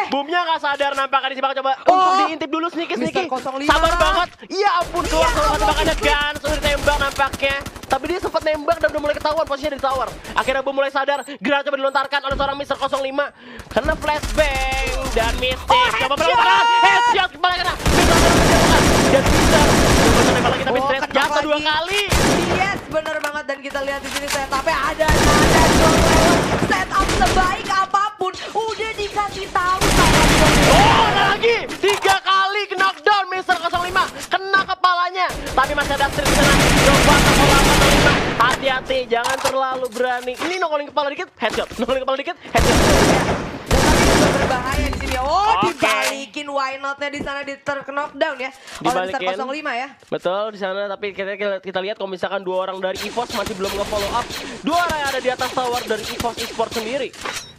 Boomnya nggak sadar nampaknya di sini. Coba untuk diintip dulu Sneaky. Sabar banget. Iya ampun, keluar tembakannya Guns udah ditembak nampaknya. Tapi dia sempat nembak dan udah mulai ketahuan posisinya di tower. Akhirnya Boom mulai sadar. Granat coba dilontarkan oleh seorang Mr. 05 karena flashbang dan Mystic. Coba melakukan headshot kepala kena. Dan Mr. coba nembak lagi tapi stress jatuh 2 kali. Yes, bener banget, dan kita lihat di sini setupnya ada setup sebaik apapun udah dikasih tahu sama ada lagi 3 kali knockdown Mr. 05 kena kepalanya, tapi masih ada Street di sana. Coba sama 05, hati-hati, jangan terlalu berani. Ini nongolin kepala dikit, headshot. Nongolin kepala dikit, headshot. Dan tapi juga berbahaya di sini. Dibalikin why not-nya di sana, di knockdown ya oleh Mr. 05 ya. Betul di sana, tapi kita lihat kalau misalkan 2 orang dari EVOS masih belum nge-follow up. 2 orang yang ada di atas tower dari EVOS Esports sendiri.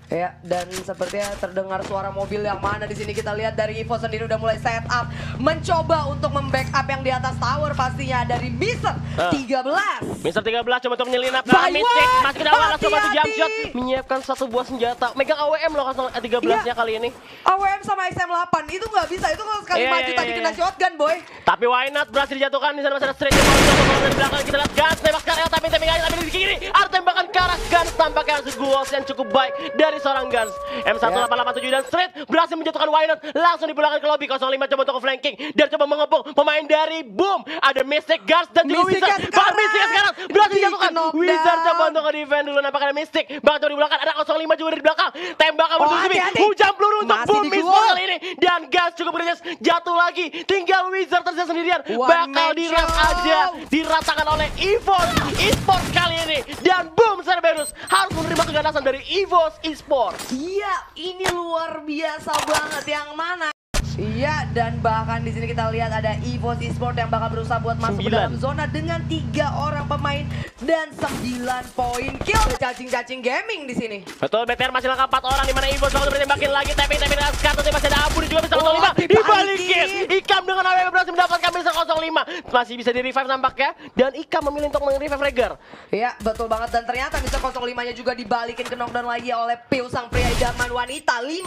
Ya, dan sepertinya terdengar suara mobil yang mana di sini. Kita lihat dari EVOS sendiri udah mulai setup, mencoba untuk membackup yang di atas tower pastinya dari Mr. 13. Mr. 13 coba untuk menyelinap ke Mystic, masih ke awal coba di jump shot, menyiapkan 1 buah senjata, megang AWM loh 13-nya kali ini. AWM sama XM8 itu nggak bisa, itu kalau sekali maju tadi kena shotgun boy. Tapi why not berhasil dijatuhkan di sana, masih ada Straight yang mau coba dari belakang. Kita lihat Guns tembak sekarang, tapi aja, tapi di kiri ada tembakan ke arah Guns, tampaknya Guns yang cukup baik dari seorang Guns. M1887 dan Straight berhasil menjatuhkan why not, langsung dipulangkan ke lobby. 05 coba untuk flanking dan coba mengepung pemain dari Boom. Ada Mystic, Guns dan juga Wizard. Bahkan Mystic sekarang berhasil dijatuhkan. Wizard coba untuk nge-defend dulu, nampaknya ada Mystic. Bahkan coba di belakang, ada 05 juga dari belakang. Tembakan bertubi, hujan peluru untuk Boom Esports kali ini. Dan Guns cukup berhasil jatuh lagi. Tinggal Wizard tersisa sendirian. Bakal diras aja, diratakan oleh EVOS Esports kali ini. Dan Boom Cerberus harus menerima keganasan dari EVOS Esports. Iya, ini luar biasa banget. Yang mana? Iya, dan bahkan di sini kita lihat ada EVOS Esports yang bakal berusaha buat masuk ke dalam zona dengan 3 orang pemain dan 9 poin kill. Cacing-cacing gaming di sini. Betul, BTR masih lengkap 4 orang, di mana EVOS bakal ditembakin lagi, tapi dengan kartu masih ada Abu juga bisa 05 dibalikin. Ikam dengan AWM berhasil mendapatkan bisa 05. Masih bisa di revive nampaknya, dan Ikam memilih untuk meng-revive Regar. Iya, betul banget, dan ternyata bisa 05-nya juga dibalikin ke knockdown lagi oleh Piu sang pria idaman wanita. 12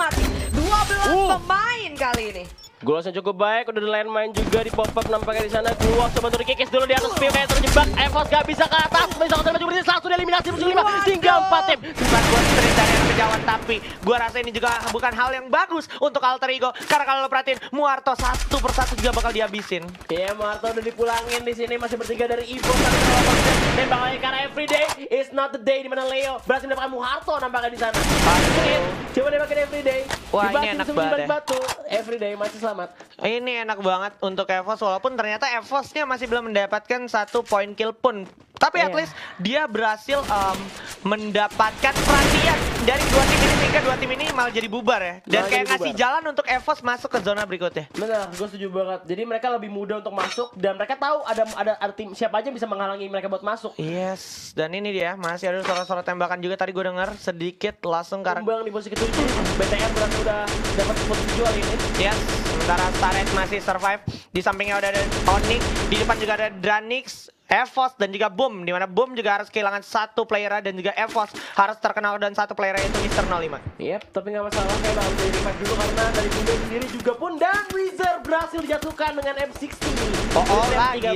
pemain kali ini. Golosnya cukup baik, udah ada landmine juga di pop-up nampaknya di sana. Keluar coba untuk dikikis dulu di atas Piu, kayak terjebak. EVOS gak bisa ke atas, bisa maju berarti langsung dieliminasi 5. Tinggal 4 tim. Bukan buat Street dari yang kejauhan, tapi gua rasa ini juga bukan hal yang bagus untuk Alter Ego. Karena kalau lo perhatiin, Muarto 1 persatu juga bakal dihabisin. Iya, Muarto udah dipulangin di sini, masih bertiga dari EVOS. Tembak lagi karena everyday is not the day, di mana Leo berhasil mendapatkan Muarto nampaknya di sana. Coba nembakin everyday. Wah, ini enak banget batu. Everyday masih selamat. Ini enak banget untuk EVOS, walaupun ternyata EVOS-nya masih belum mendapatkan 1 poin kill pun. Tapi at least dia berhasil mendapatkan perhatian dari 2 tim ini, sehingga 2 tim ini malah jadi bubar ya. Dan kayak ngasih jalan untuk EVOS masuk ke zona berikutnya. Benar, gue setuju banget. Jadi mereka lebih mudah untuk masuk, dan mereka tahu ada tim siapa aja bisa menghalangi mereka buat masuk. Yes, dan ini dia masih ada suara-suara tembakan juga tadi gue dengar sedikit langsung karena Kumbang di posisi ke-7. BTR berarti udah dapat posisi 7 kali ini. Yes, sementara Starret masih survive. Di sampingnya udah ada Onyx, di depan juga ada Dranix, EVOS dan juga Boom, dimana Boom juga harus kehilangan 1 player dan juga EVOS harus terkenal dan 1 player itu Mr. 05. Yep, tapi nggak masalah, kayak bakal jadi revive dulu karena dari Boom sendiri juga pun, dan Wizard berhasil dijatuhkan dengan M60.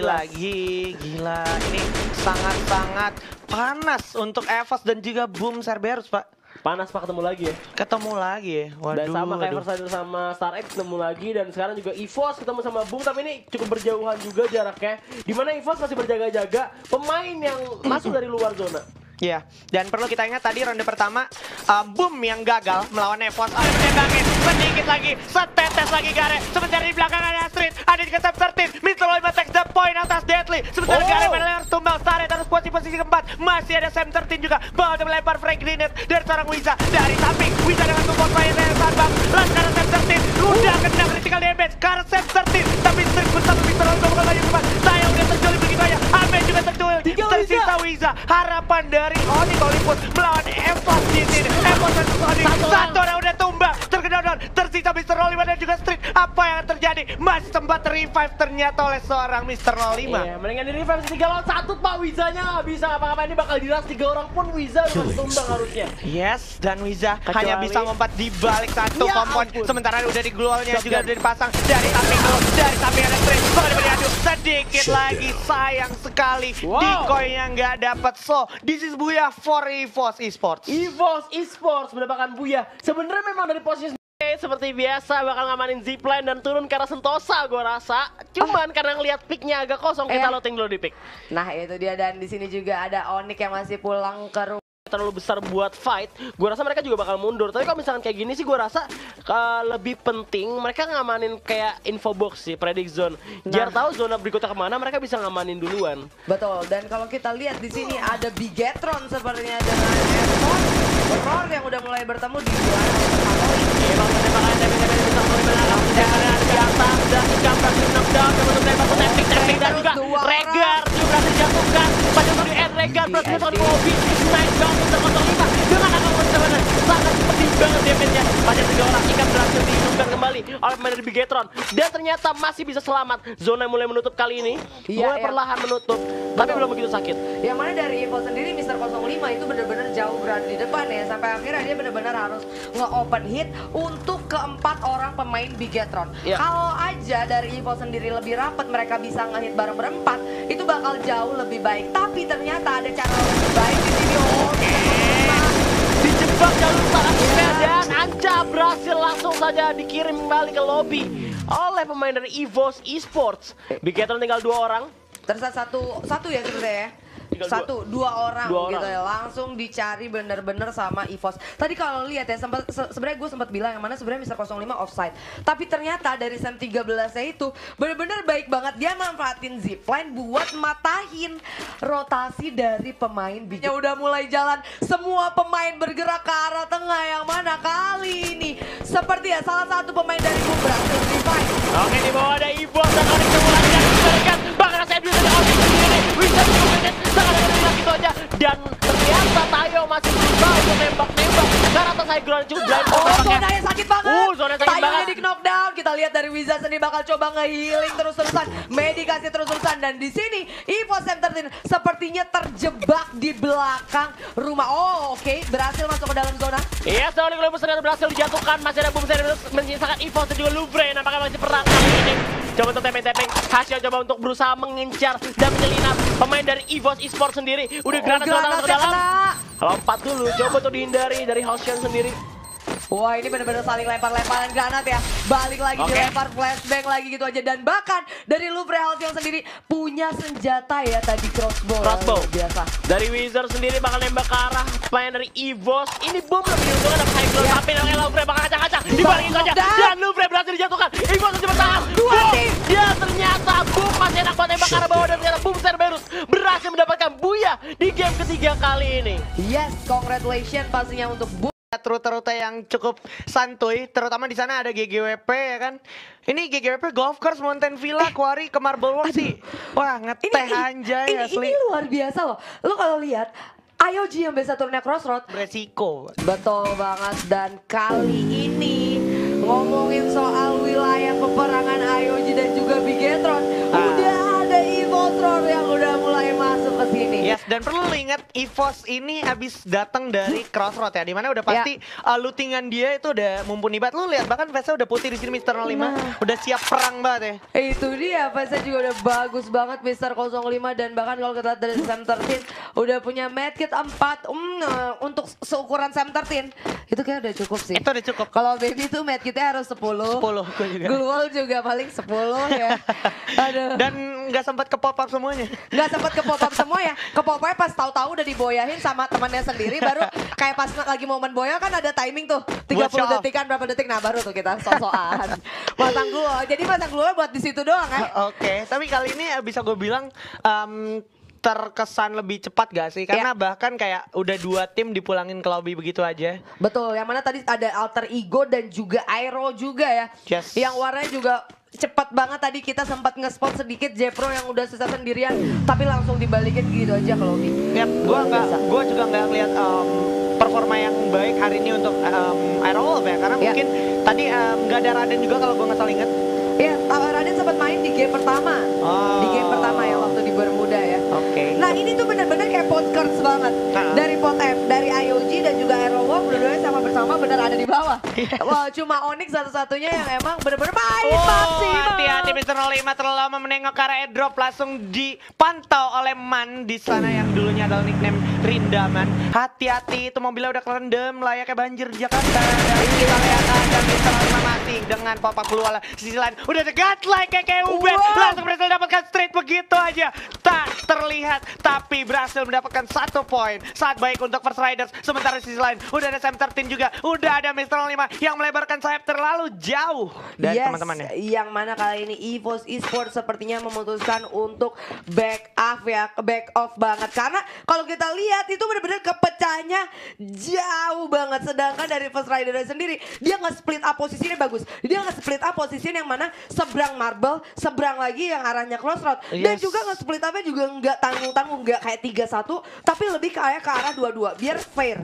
Lagi, gila, ini sangat-sangat panas untuk EVOS dan juga Boom Cerberus, Pak. Panas Pak, ketemu lagi ya? Ketemu lagi ya, waduh. Dan sama kayak Versailles sama Star X ketemu lagi, dan sekarang juga EVOS ketemu sama Boom, tapi ini cukup berjauhan juga jaraknya. Dimana EVOS masih berjaga-jaga pemain yang masuk dari luar zona. Iya, dan perlu kita ingat tadi ronde pertama Boom yang gagal melawan EVOS. Menembangin sedikit lagi, setetes lagi Gare. Sementara di belakang ada Street, ada juga Sam 13. Mr. 05 takes the point atas Deadly. Sementara Gare menelur tumbang, Starret harus posisi keempat. Masih ada Sam 13 juga, bakal melempar Frank Grenade dari seorang Wiza. Dari samping, Wiza dengan support player dari Sandbang. Lantaran Sam 13, udah kena critical damage karena Sam 13. Tapi Street bersama Mr. 05 bakal maju depan. Saya udah terjulik begitu aja, Ahmed juga terjulik. Tersisa Wiza, harapan dari Onyx Olympus melawan EVOS di sini. EVOS versus Onyx. 1 orang udah tumbang, terkena down. Tersisa Mr. 05 dan juga Street. Apa yang terjadi? Masih sempat revive ternyata oleh seorang Mr. 05. Iya, mendingan di revive 3 lawan 1 Pak. Wizanya nggak bisa ngapa-ngapain, ini bakal diras 3 orang pun Wiza udah tumbang harusnya. Yes, dan Wiza Kecuali- hanya bisa ngompat di balik satu Ya kompon. ampun. Sementara udah di glowalnya juga Shotgun. udah dipasang dari samping dulu, dari samping ada Street. Bakal diberi adu sedikit lagi, sayang sekali. Wow. Decoy-nya nggak dapat. So, this is Booyah for EVOS Esports. EVOS Esports mendapatkan Buya. Sebenarnya memang dari posisi seperti biasa bakal ngamanin zipline dan turun ke arah Sentosa gua rasa. Cuman karena ngeliat picknya agak kosong, kita loading dulu di pick. Nah itu dia, dan di sini juga ada Onyx yang masih pulang ke rumah. Terlalu besar buat fight, gue rasa mereka juga bakal mundur. Tapi kalau misalkan kayak gini sih gue rasa lebih penting mereka ngamanin kayak info box sih, predict zone. Biar tahu zona berikutnya kemana, mereka bisa ngamanin duluan. Betul, dan kalau kita lihat di sini ada Bigetron sepertinya dengan Airport Roar yang udah mulai bertemu di luar Emang tembakan tembak bisa mulai belakang. Jangan di atas dan jambak di knockdown. Dan untuk tembak tapping dan juga Regar juga berhasil dijatuhkan. Pada di end Regar berhasil dijatuhkan di lobby. Nice down untuk 05 dengan angka sebenarnya sangat penting banget damage-nya. Pada 3 orang ikan berhasil dihidupkan kembali oleh pemain dari Bigetron. Dan ternyata masih bisa selamat. Zona mulai menutup kali ini. Mulai perlahan menutup, tapi belum begitu sakit. Yang mana dari Evo sendiri Mr. 05 itu benar-benar jauh berada di depan ya. Sampai akhirnya dia benar-benar harus nge-open hit untuk keempat orang pemain Bigetron. Ya. Kalau aja dari Evo sendiri lebih rapat, mereka bisa nge-hit bareng berempat, itu bakal jauh lebih baik. Tapi ternyata ada cara lebih baik di sini. Dijebak jalur selanjutnya dan Anca berhasil langsung saja dikirim kembali ke lobby oleh pemain dari EVOS Esports. Bigetron tinggal 2 orang. Tersisa satu ya sebenarnya ya. Tinggal Dua orang Dua gitu orang. ya, langsung dicari bener-bener sama EVOS. Tadi kalau lihat ya, sebenarnya gue sempat bilang yang mana sebenarnya Mr. 05 offside. Tapi ternyata dari Sam 13-nya itu bener-bener baik banget, dia manfaatin zipline buat matahin rotasi dari pemain bijak. Ya udah mulai jalan, semua pemain bergerak ke arah tengah, yang mana kali ini seperti ya salah satu pemain dari Boom berhasil revive. Oke, di bawah ada EVOS dan Onyx mulai diberikan. Bahkan saya dulu dari Onyx sendiri. Bisa dikomentin, sangat ada gitu aja. Dan ternyata Tayo masih berusaha untuk nembak-nembak. Karena atas high ground cukup blind. Zonanya sakit banget. Zonanya sakit Tayonya banget. di knockdown. Kita lihat dari Wiza sendiri bakal coba nge-healing terus-terusan. Medikasi terus-terusan. Dan di sini EVOS M13 sepertinya terjebak di belakang rumah. Oh oke, berhasil masuk ke dalam zona. Iya, seorang Olympus ternyata berhasil dijatuhkan. Masih ada Boom Serius menyisakan EVOS dan juga Louvre. Nampaknya masih perang kali ini. Coba untuk tapping. Hasil coba untuk berusaha mengincar dan menyelinap pemain dari EVOS Esports sendiri. Udah granat zona masuk ke dalam. Lompat dulu, coba untuk dihindari dari Halcyon sendiri. Wah ini benar-benar saling lempar-lemparan granat ya. Balik lagi dilempar flashbang lagi gitu aja. Dan bahkan dari Louvre Halcyon sendiri punya senjata ya tadi, crossbow. Biasa. Dari Wizard sendiri bakal nembak ke arah pemain dari EVOS. Ini Boom lebih diuntungkan dapat high ground. Tapi dari Louvre bakal kacang-kacang. Dibalik itu aja. Dan Louvre berhasil dijatuhkan. EVOS masih bertahan. Dia ternyata Boom masih enak buat nembak ke arah bawah. Dan ternyata Boom Cerberus berhasil mendapatkan Buya di game ketiga kali ini. Yes, congratulations pastinya untuk Boom. Rute-rute yang cukup santuy, terutama di sana ada GGWP ya kan. Ini GGWP Golf Course, Mountain Villa, Quarry ke Marble Walk sih. Wah ngeteh anjay asli. Ini luar biasa loh. Lo kalau lihat IOG yang biasa turunnya Crossroad Beresiko. betul banget, dan kali ini ngomongin soal wilayah peperangan IOG dan juga Bigetron, udah ada EVOS yang udah mulai masuk ke sini. Yes, dan perlu ingat EVOS ini habis datang dari Crossroad ya, dimana udah pasti lootingan dia itu udah mumpuni banget. Lu lihat bahkan face-nya udah putih di sini Mr. 05, udah siap perang banget ya. Itu dia, face-nya juga udah bagus banget Mr. 05, dan bahkan kalau kita lihat dari Sam 13 udah punya medkit 4 untuk seukuran Sam 13 itu kayak udah cukup sih. Itu udah cukup. Kalau baby tuh medkitnya harus 10. 10 gue juga. Glual juga paling 10 ya. Aduh. Dan nggak sempat ke pop up semuanya. Nggak sempat ke pop up semua ya. Ke pop up pas tahu-tahu udah diboyahin sama temannya sendiri, baru kayak pas lagi momen boya kan ada timing tuh 30 detik kan, berapa detik, nah baru tuh kita sok-sokan pasang glual. Jadi pasang glual buat di situ doang kan. Oke, tapi kali ini bisa gue bilang terkesan lebih cepat gak sih? Karena bahkan kayak udah 2 tim dipulangin ke lobby begitu aja. Betul, yang mana tadi ada Alter Ego dan juga Aero juga ya. Yes. Yang warnanya juga cepat banget, tadi kita sempat nge-spot sedikit Jepro yang udah sisa sendirian, tapi langsung dibalikin gitu aja ke lobby. Yap, gue juga nggak ngeliat performa yang baik hari ini untuk Aerowolf ya, karena mungkin tadi nggak ada Raden juga kalau gue nggak salah inget. Iya, Raden sempat main di game pertama. Di game pertama ya waktu di Bermuda ya. Oke. Nah ini tuh benar-benar kayak podcast banget. Dari Pot F, dari IOG dan juga Aerowolf berdua sama-bersama benar ada di bawah. Wah, cuma Onyx satu-satunya yang emang benar-benar main maksimal. Hati-hati Mr. 05 terlalu lama menengok ke arah airdrop, langsung dipantau oleh Man di sana yang dulunya adalah nickname Rindaman. Hati-hati, itu mobilnya udah kerendam layaknya banjir Jakarta. Dan kita lihat ada Mr. 05 masih dengan pop up keluar sisi lain. Udah ada godlike kayak Ubed, langsung berhasil dapatkan straight begitu aja. Tak terlihat, tapi berhasil mendapatkan 1 poin. Saat baik untuk First Riders, sementara di sisi lain udah ada Sam 13 juga. Udah ada Mr. 05 yang melebarkan sayap terlalu jauh dari teman-temannya. Yang mana kali ini EVOS Esports sepertinya memutuskan untuk back off banget. Karena kalau kita lihat itu benar-benar kepecahnya jauh banget. Sedangkan dari First Rider sendiri, dia nge-split up posisinya bagus. Dia nge-split up posisinya yang mana seberang marble, seberang lagi yang arahnya crossroad. Dan juga nge-split upnya juga nggak tanggung-tanggung, nggak kayak 3-1, tapi lebih kayak ke arah 2-2 biar fair.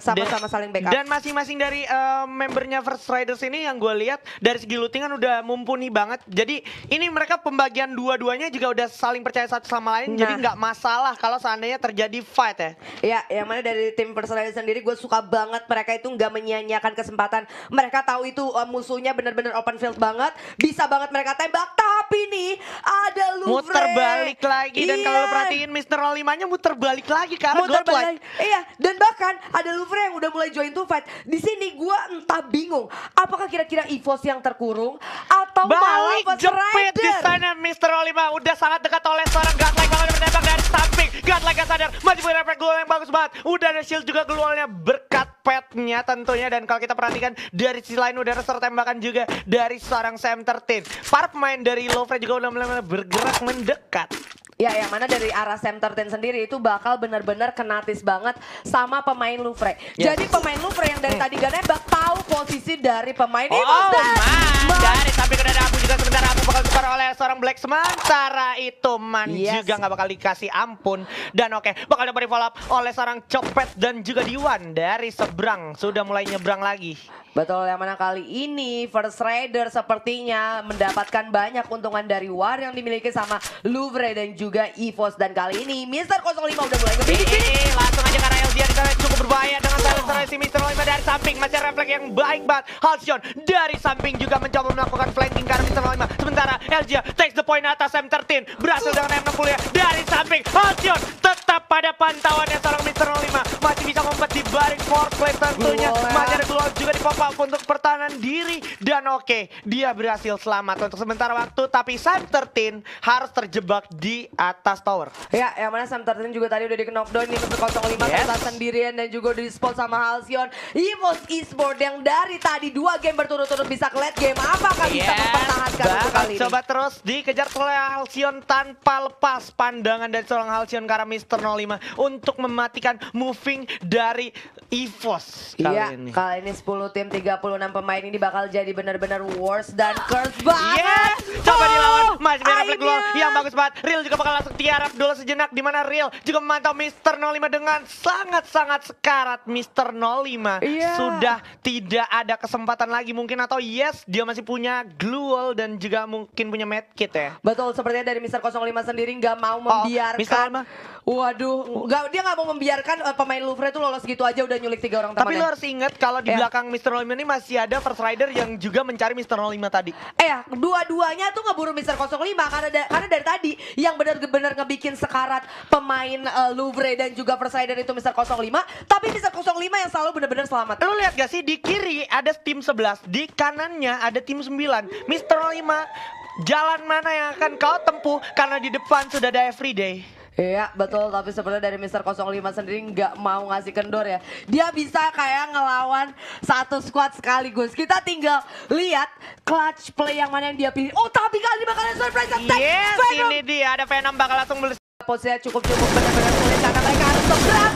Sama-sama saling backup. Dan masing-masing dari membernya First Riders ini yang gue lihat dari segi lootingan udah mumpuni banget. Jadi ini mereka pembagian dua-duanya juga udah saling percaya satu sama lain. Jadi nggak masalah kalau seandainya terjadi fight ya. Ya, yang mana dari tim First Riders sendiri gue suka banget mereka itu nggak menyia-nyiakan kesempatan. Mereka tahu itu musuhnya benar-benar open field banget, bisa banget mereka tembak. Tapi nih ada Louvre muter balik lagi dan kalau lo perhatiin Mr. 05-nya muter balik lagi karena godlike. Iya, dan bahkan ada Louvre yang udah mulai join to fight. Di sini gue entah bingung, apakah kira-kira EVOS yang terkurung atau malah balik jepit di sana. Mr. 05 udah sangat dekat oleh seorang godlike, bakal menembak dari samping. Godlike gak sadar, masih punya refleks global yang bagus banget. Udah ada shield juga global-nya berkat petnya tentunya. Dan kalau kita perhatikan dari sisi lain udah ada serta tembakan juga dari seorang Sam 13. Para pemain dari Louvre juga udah mulai bergerak mendekat. Ya, yang mana dari arah Sam 13 sendiri itu bakal benar-benar kenatis banget sama pemain Louvre. Jadi pemain Louvre yang dari tadi gak nembak tahu posisi dari pemain dari samping udah ada Abu juga, sementara Abu bakal tukar oleh seorang Black. Sementara itu Man juga gak bakal dikasih ampun. Dan bakal dapat di follow up oleh seorang Copet dan juga Diwan dari seberang. Sudah mulai nyebrang lagi. Betul, yang mana kali ini First Rider sepertinya mendapatkan banyak keuntungan dari war yang dimiliki sama Louvre dan juga EVOS. Dan kali ini Mr. 05 udah mulai ngebidik. Langsung aja karena LG di sana cukup berbahaya dengan silencer si Mr. 05 dari samping. Masih refleks yang baik banget. Halcyon dari samping juga mencoba melakukan flanking karena Mr. 05. Sementara LG takes the point atas M13. Berhasil dengan M60 ya dari samping. Halcyon tetap pada pantauannya seorang Mr. 05. Masih bisa ngumpet di baring force play tentunya. Masih ada global juga di pop up untuk pertahanan diri. Dan dia berhasil selamat untuk sementara waktu. Tapi Sam 13 harus terjebak di atas tower. Ya, yang mana Sam 13 juga tadi udah di knockdown nih Mr. 05 terletak sendirian dan juga udah di spot sama Halcyon. EVOS Esports yang dari tadi 2 game berturut-turut bisa ke late game. Apakah bisa mempertahankan untuk kali ini? Coba terus dikejar oleh Halcyon tanpa lepas pandangan dari seorang Halcyon karena Mr. 05 untuk mematikan moving dari EVOS kali ini. Kali ini 10 tim 36 pemain ini bakal jadi benar-benar worst dan curse banget. Coba dilawan, masih ada refleks global yang bagus banget. Real juga bakal langsung tiarap dulu sejenak, di mana Real juga memantau Mr. 05 dengan sangat-sangat sekarat. Mr. 05 sudah tidak ada kesempatan lagi mungkin, atau dia masih punya glue wall dan juga mungkin punya medkit ya. Betul, sepertinya dari Mr. 05 sendiri nggak mau membiarkan. Waduh, dia nggak mau membiarkan pemain Louvre itu lolos gitu aja udah nyulik 3 orang temannya. Tapi lu harus ingat kalau di belakang Mr. 05 ini masih ada First Rider yang juga mencari Mr. 05 tadi. Dua-duanya tuh ngeburu Mr. 05 karena dari tadi yang benar-benar ngebikin sekarat pemain Louvre dan juga First Rider itu Mr. 05. Tapi Mr. 05 yang selalu benar-benar selamat. Lu lihat gak sih, di kiri ada tim 11, di kanannya ada tim 9. Mr. 05, jalan mana yang akan kau tempuh karena di depan sudah ada Everyday. Iya betul, tapi sebenarnya dari Mr. 05 sendiri nggak mau ngasih kendor ya. Dia bisa kayak ngelawan satu squad sekaligus. Kita tinggal lihat clutch play yang mana yang dia pilih. Tapi kali ini bakalan surprise attack. Ini dia ada Venom bakal langsung posisinya cukup benar-benar sulit karena mereka harus seberang.